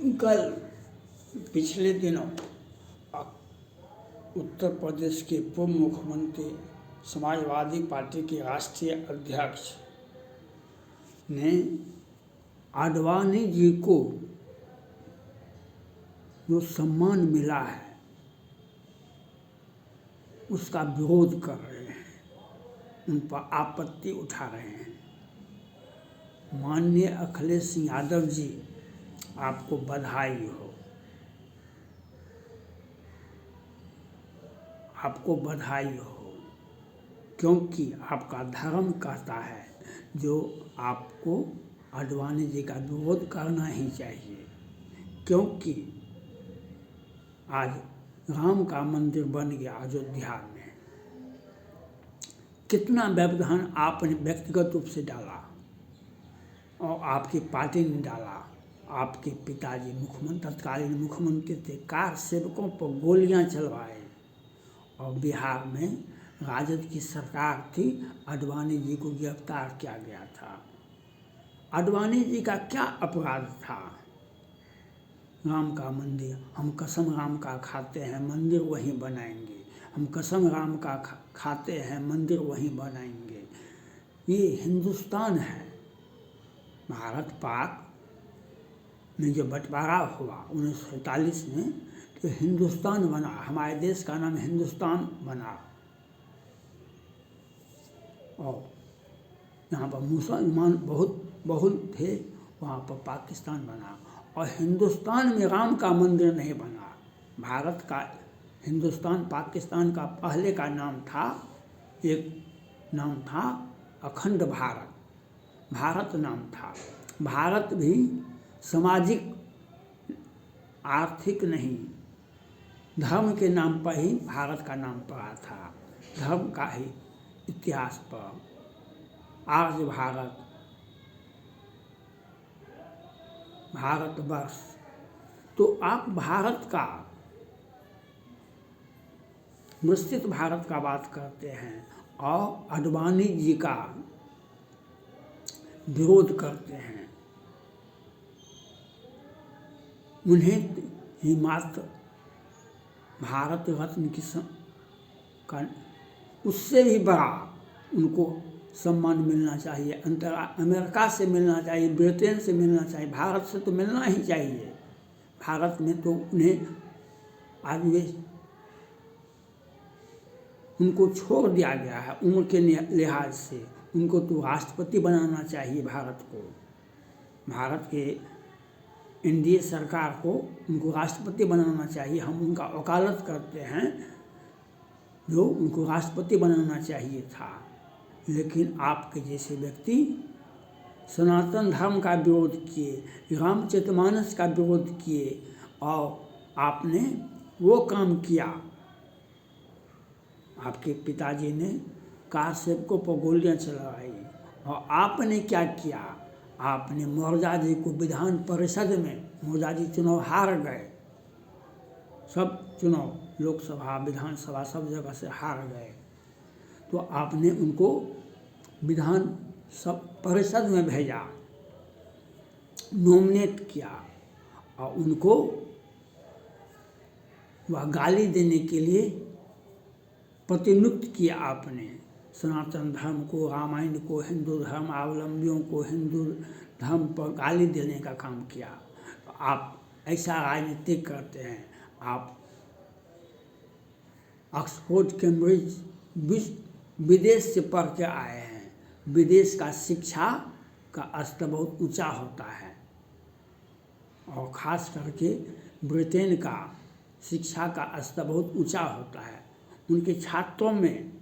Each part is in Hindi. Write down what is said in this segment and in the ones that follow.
कल पिछले दिनों उत्तर प्रदेश के पूर्व मुख्यमंत्री समाजवादी पार्टी के राष्ट्रीय अध्यक्ष ने आडवाणी जी को जो सम्मान मिला है उसका विरोध कर रहे हैं, उन पर आपत्ति उठा रहे हैं। माननीय अखिलेश यादव जी, आपको बधाई हो, आपको बधाई हो, क्योंकि आपका धर्म कहता है जो आपको आडवाणी जी का विरोध करना ही चाहिए, क्योंकि आज राम का मंदिर बन गया अयोध्या में। कितना व्यवधान आपने व्यक्तिगत रूप से डाला और आपकी पार्टी ने डाला। आपके पिताजी मुख्यमंत्री, तत्कालीन मुख्यमंत्री थे, कार सेवकों पर गोलियां चलवाए और बिहार में राजद की सरकार थी, आडवाणी जी को गिरफ्तार किया गया था। आडवाणी जी का क्या अपराध था? राम का मंदिर, हम कसम राम का खाते हैं, मंदिर वहीं बनाएंगे। हम कसम राम का खाते हैं, मंदिर वहीं बनाएंगे। ये हिंदुस्तान है। भारत पाक में जो बंटवारा हुआ 1947 में, तो हिंदुस्तान बना, हमारे देश का नाम हिंदुस्तान बना और यहाँ पर मुसलमान बहुत बहुल थे, वहाँ पर पाकिस्तान बना और हिंदुस्तान में राम का मंदिर नहीं बना। भारत का हिंदुस्तान पाकिस्तान का पहले का नाम था, एक नाम था अखंड भारत, भारत नाम था। भारत भी सामाजिक आर्थिक नहीं, धर्म के नाम पर ही भारत का नाम पड़ा था, धर्म का ही इतिहास पर। आर्य भारत, भारतवर्ष, तो आप भारत का, विस्तृत भारत का बात करते हैं और आडवाणी जी का विरोध करते हैं। उन्हें ही मात्र भारत रत्न की का उससे भी बड़ा उनको सम्मान मिलना चाहिए। अमेरिका से मिलना चाहिए, ब्रिटेन से मिलना चाहिए, भारत से तो मिलना ही चाहिए। भारत में तो उन्हें आज वे उनको छोड़ दिया गया है उम्र के लिहाज से। उनको तो राष्ट्रपति बनाना चाहिए भारत को, भारत के एनडीए सरकार को उनको राष्ट्रपति बनाना चाहिए। हम उनका वकालत करते हैं, जो उनको राष्ट्रपति बनाना चाहिए था। लेकिन आपके जैसे व्यक्ति सनातन धर्म का विरोध किए, रामचरितमानस का विरोध किए और आपने वो काम किया। आपके पिताजी ने कार सेवकों पर गोलियां चलवाई और आपने क्या किया? आपने मौर्जा जी को विधान परिषद में, मौर्जा जी चुनाव हार गए, सब चुनाव, लोकसभा विधानसभा सब जगह से हार गए, तो आपने उनको विधान सब परिषद में भेजा, नॉमिनेट किया और उनको वह गाली देने के लिए प्रतिनियुक्त किया। आपने सनातन धर्म को, रामायण को, हिंदू धर्म अवलंबियों को हिंदू धर्म पर गाली देने का काम किया। तो आप ऐसा राजनीतिक करते हैं। आप ऑक्सफोर्ड, कैम्ब्रिज विदेश से पढ़ के आए हैं। विदेश का शिक्षा का स्तर बहुत ऊंचा होता है और ख़ास करके ब्रिटेन का शिक्षा का स्तर बहुत ऊंचा होता है। उनके छात्रों में,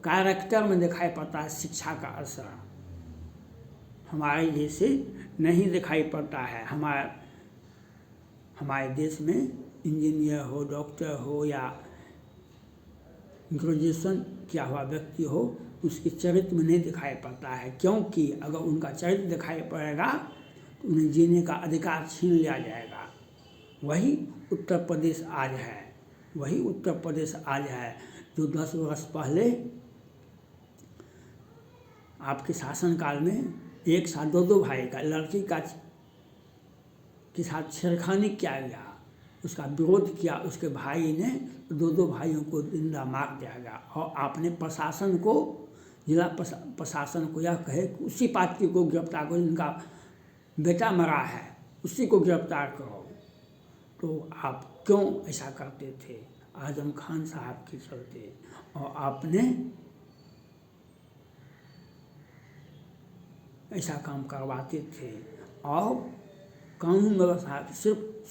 कैरेक्टर में दिखाई पड़ता है शिक्षा का असर। हमारे जैसे नहीं दिखाई पड़ता है। हमारे देश में इंजीनियर हो, डॉक्टर हो या ग्रेजुएशन किया हुआ व्यक्ति हो, उसके चरित्र में नहीं दिखाई पड़ता है, क्योंकि अगर उनका चरित्र दिखाई पड़ेगा तो उन्हें जीने का अधिकार छीन लिया जाएगा। वही उत्तर प्रदेश आज है, वही उत्तर प्रदेश आज है जो 10 वर्ष पहले आपके शासनकाल में एक साथ दो भाई का, लड़की का के साथ छेड़खानी किया गया, उसका विरोध किया, उसके भाई ने दो भाइयों को जिंदा मार दिया गया। और आपने प्रशासन को, जिला प्रशासन को यह कहे कि उसी पार्टी को गिरफ्तार करो, जिनका बेटा मरा है उसी को गिरफ्तार करो। तो आप क्यों ऐसा करते थे? आजम खान साहब के चलते। और आपने ऐसा काम करवाते थे। और कानून व्यवस्था सिर्फ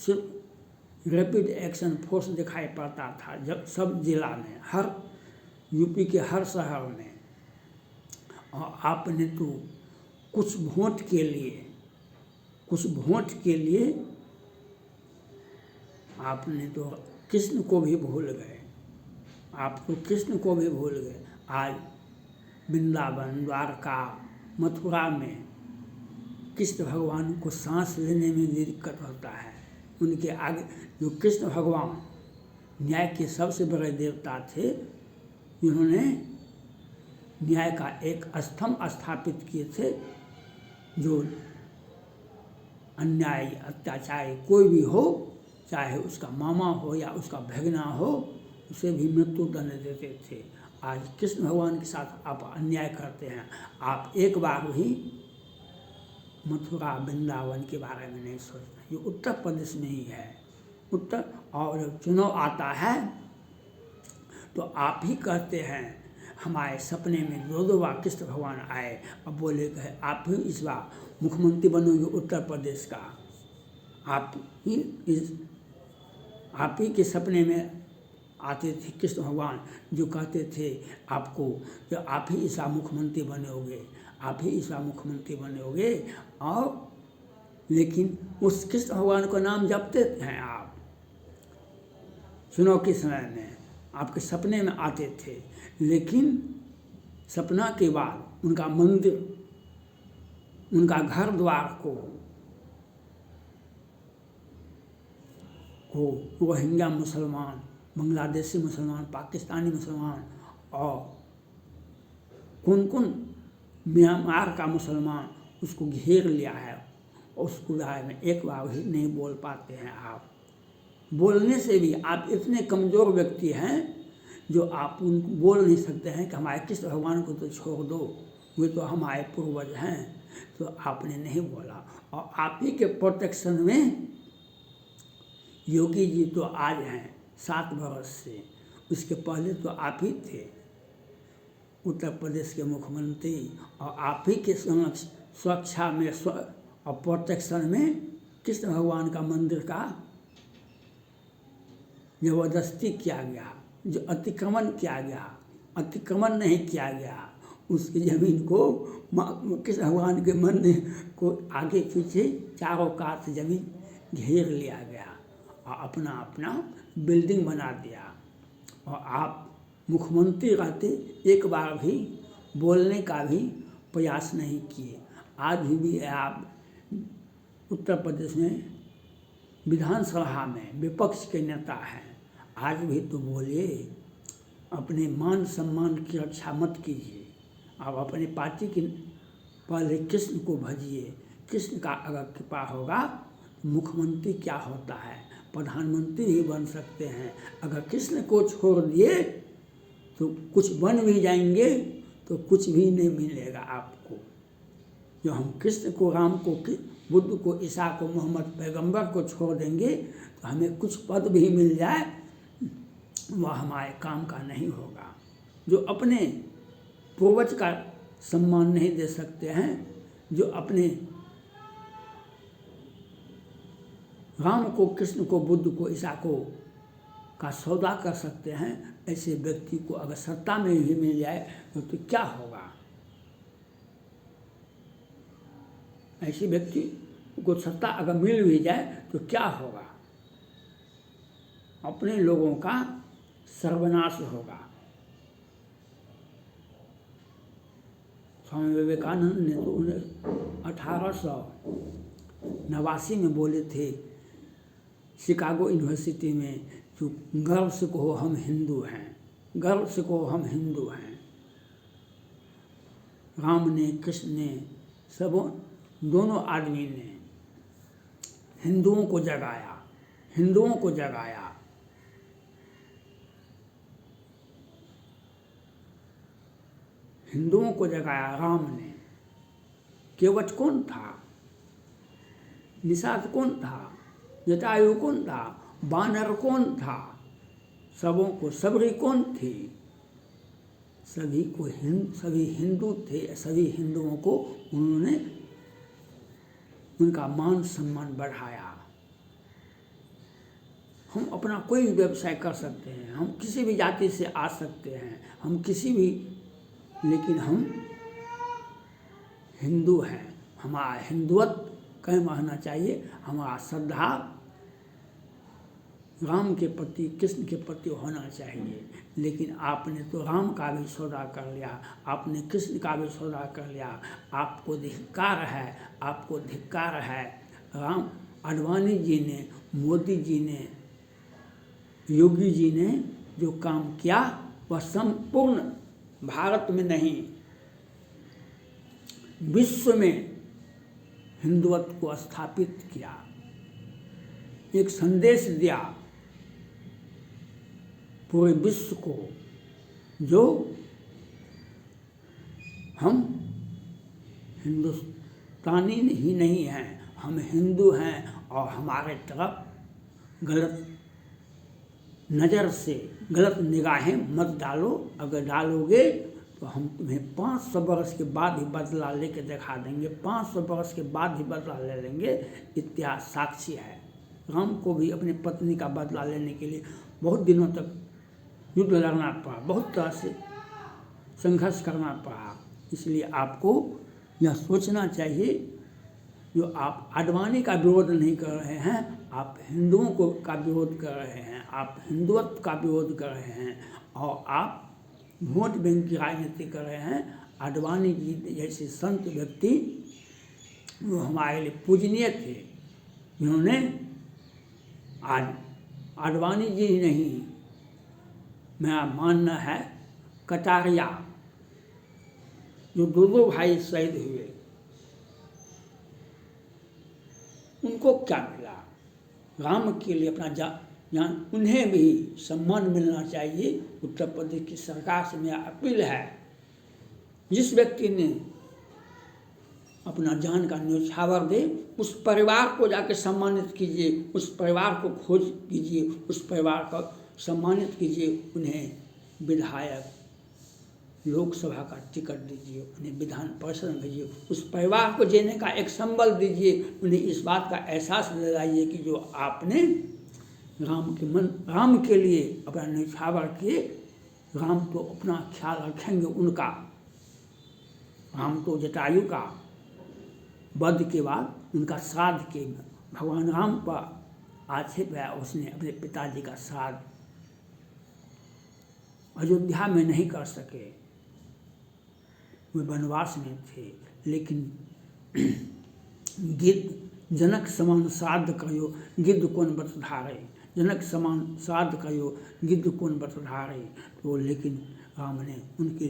रैपिड एक्शन फोर्स दिखाई पड़ता था जब सब जिला में, हर यूपी के हर शहर में। और आपने तो कुछ वोट के लिए आपने तो कृष्ण को भी भूल गए। आप तो कृष्ण को भी भूल गए। आज वृंदावन, द्वारका, मथुरा में कृष्ण भगवान को सांस लेने में दिक्कत होता है। उनके आगे जो कृष्ण भगवान न्याय के सबसे बड़े देवता थे, जिन्होंने न्याय का एक स्तंभ स्थापित किए थे। जो अन्यायी, अत्याचारी कोई भी हो, चाहे उसका मामा हो या उसका भगना हो, उसे भी मृत्यु दंड देते थे। आज कृष्ण भगवान के साथ आप अन्याय करते हैं। आप एक बार भी मथुरा, वृंदावन के बारे में नहीं सोचते। ये उत्तर प्रदेश में ही है। और जब चुनाव आता है तो आप ही कहते हैं, हमारे सपने में दो बार कृष्ण भगवान आए और बोले कहे आप ही इस बार मुख्यमंत्री बनोगे उत्तर प्रदेश का। आप ही के सपने में आते थे कृष्ण भगवान, जो कहते थे आपको कि आप ही इस बार मुख्यमंत्री बनोगे, आप ही इस बार मुख्यमंत्री बनोगे। और लेकिन उस कृष्ण भगवान का नाम जपते हैं आप चुनाव के समय में, आपके सपने में आते थे। लेकिन सपना के बाद उनका मंदिर, उनका घर द्वार को रोहिंग्या मुसलमान, बांग्लादेशी मुसलमान, पाकिस्तानी मुसलमान और कौन म्यांमार का मुसलमान उसको घेर लिया है। और उसके बारे में एक बार भी नहीं बोल पाते हैं आप। बोलने से भी आप इतने कमज़ोर व्यक्ति हैं जो आप उनको बोल नहीं सकते हैं कि हमारे कृष्ण भगवान को तो छोड़ दो, वे तो हमारे पूर्वज हैं। तो आपने नहीं बोला। और आप ही के प्रोटेक्शन में योगी जी तो आज हैं 7 वर्ष से, उसके पहले तो आप ही थे उत्तर प्रदेश के मुख्यमंत्री। और आप ही के सुरक्षा में और प्रोटेक्शन में कृष्ण भगवान का मंदिर का जबरदस्ती किया गया। जो अतिक्रमण किया गया, अतिक्रमण नहीं किया गया, उसकी ज़मीन को कृष्ण भगवान के मंदिर को आगे पीछे चारों कात से ज़मीन घेर लिया गया और अपना अपना बिल्डिंग बना दिया। और आप मुख्यमंत्री रहते, एक बार भी बोलने का भी प्रयास नहीं किए। आज भी आप उत्तर प्रदेश में विधानसभा में विपक्ष के नेता हैं, आज भी तो बोलिए, अपने मान सम्मान की रक्षा मत कीजिए। आप अपने पार्टी के पहले कृष्ण को भजिए। कृष्ण का अगर कृपा होगा तो मुख्यमंत्री क्या होता है, प्रधानमंत्री ही बन सकते हैं। अगर कृष्ण को छोड़ दिए तो कुछ बन भी जाएंगे तो कुछ भी नहीं मिलेगा आपको। जो हम कृष्ण को, राम को, बुद्ध को, ईसा को, मोहम्मद पैगंबर को छोड़ देंगे तो हमें कुछ पद भी मिल जाए, वह हमारे काम का नहीं होगा। जो अपने पूर्वज का सम्मान नहीं दे सकते हैं, जो अपने राम को, कृष्ण को, बुद्ध को, ईसा को का सौदा कर सकते हैं, ऐसे व्यक्ति को अगर सत्ता में भी मिल जाए तो क्या होगा? ऐसे व्यक्ति को सत्ता अगर मिल भी जाए तो क्या होगा? अपने लोगों का सर्वनाश होगा। स्वामी विवेकानंद ने तो 1889 में बोले थे शिकागो यूनिवर्सिटी में, तो गर्व से कहो हम हिंदू हैं, गर्व से कहो हम हिंदू हैं। राम ने, कृष्ण ने, सब दोनों आदमी ने हिंदुओं को जगाया, हिंदुओं को जगाया। हिंदुओं को जगाया राम ने। केवट कौन था? निषाद कौन था? जटायु कौन था? बानर कौन था? सबों को सबरी कौन थी? सभी हिंदू थे। सभी हिंदुओं को उन्होंने उनका मान सम्मान बढ़ाया। हम अपना कोई भी व्यवसाय कर सकते हैं, हम किसी भी जाति से आ सकते हैं, हम किसी भी, लेकिन हम हिंदू हैं। हमारा हिंदुत्व कायम रहना चाहिए। हमारा श्रद्धा राम के प्रति, कृष्ण के प्रति होना चाहिए। लेकिन आपने तो राम का भी सौदा कर लिया, आपने कृष्ण का भी सौदा कर लिया। आपको धिक्कार है, आपको धिक्कार है। राम आडवाणी जी ने, मोदी जी ने, योगी जी ने जो काम किया वह संपूर्ण भारत में नहीं, विश्व में हिंदुत्व को स्थापित किया, एक संदेश दिया पूरे विश्व को, जो हम हिंदुस्तानी ही नहीं हैं, हम हिंदू हैं। और हमारे तरफ गलत नज़र से, गलत निगाहें मत डालो। अगर डालोगे तो हम तुम्हें 500 बरस के बाद ही बदला लेके दिखा देंगे। 500 बरस के बाद ही बदला ले लेंगे। इतिहास साक्षी है। राम को भी अपनी पत्नी का बदला लेने के लिए बहुत दिनों तक युद्ध लड़ना पड़ा, बहुत तरह से संघर्ष करना पड़ा। इसलिए आपको यह सोचना चाहिए, जो आप आडवाणी का विरोध नहीं कर रहे हैं, आप हिंदुओं को का विरोध कर रहे हैं, आप हिंदुत्व का विरोध कर रहे हैं, और आप वोट बैंक की राजनीति कर रहे हैं। आडवाणी जी जैसे संत व्यक्ति वो हमारे लिए पूजनीय थे, जिन्होंने आज आडवाणी जी ही नहीं, मेरा मानना है कटारिया, जो दो भाई शहीद हुए, उनको क्या मिला? राम के लिए अपना जान, उन्हें भी सम्मान मिलना चाहिए। उत्तर प्रदेश की सरकार से मेरा अपील है, जिस व्यक्ति ने अपना जान का न्यौछावर दे, उस परिवार को जाकर सम्मानित कीजिए, उस परिवार को खोज कीजिए, उस परिवार को सम्मानित कीजिए। उन्हें विधायक, लोकसभा का टिकट दीजिए, उन्हें विधान परिषद में भेजिए, उस परिवार को जीने का एक संबल दीजिए। उन्हें इस बात का एहसास दिलाइए कि जो आपने राम के लिए अपना न्यौछावर किए, राम तो अपना ख्याल रखेंगे उनका। राम तो जटायु का वध के बाद उनका श्राद्ध के, भगवान राम पर आक्षेप है, उसने अपने पिताजी का श्राद्ध अयोध्या में नहीं कर सके, वे वनवास में थे। लेकिन गिद्ध जनक समान श्राद्ध कयो, गिद्ध कौन व्रत धारे, जनक समान श्राद्ध कयो, गिद्ध कौन व्रत धारे। तो लेकिन राम ने उनके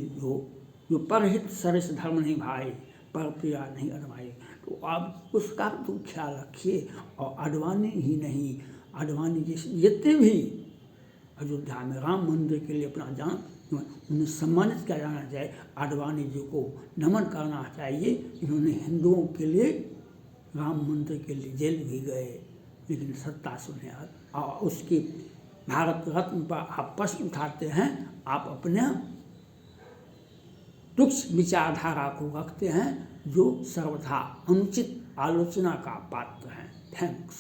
जो परहित सरस धर्म नहीं भाई, पर प्रिया नहीं अडवाई, तो आप उसका तो ख्याल रखिए। और आडवाणी ही नहीं, आडवाणी जैसे जितने भी अयोध्या में राम मंदिर के लिए अपना जान, उन्हें सम्मानित किया जाना चाहिए। आडवाणी जी को नमन करना चाहिए। इन्होंने हिंदुओं के लिए राम मंदिर के लिए जेल भी गए, लेकिन सत्ता सुने। और उसकी भारत रत्न पर आप प्रश्न उठाते हैं, आप अपने तुच्छ विचारधारा को रखते हैं, जो सर्वथा अनुचित आलोचना का पात्र हैं। थैंक्स।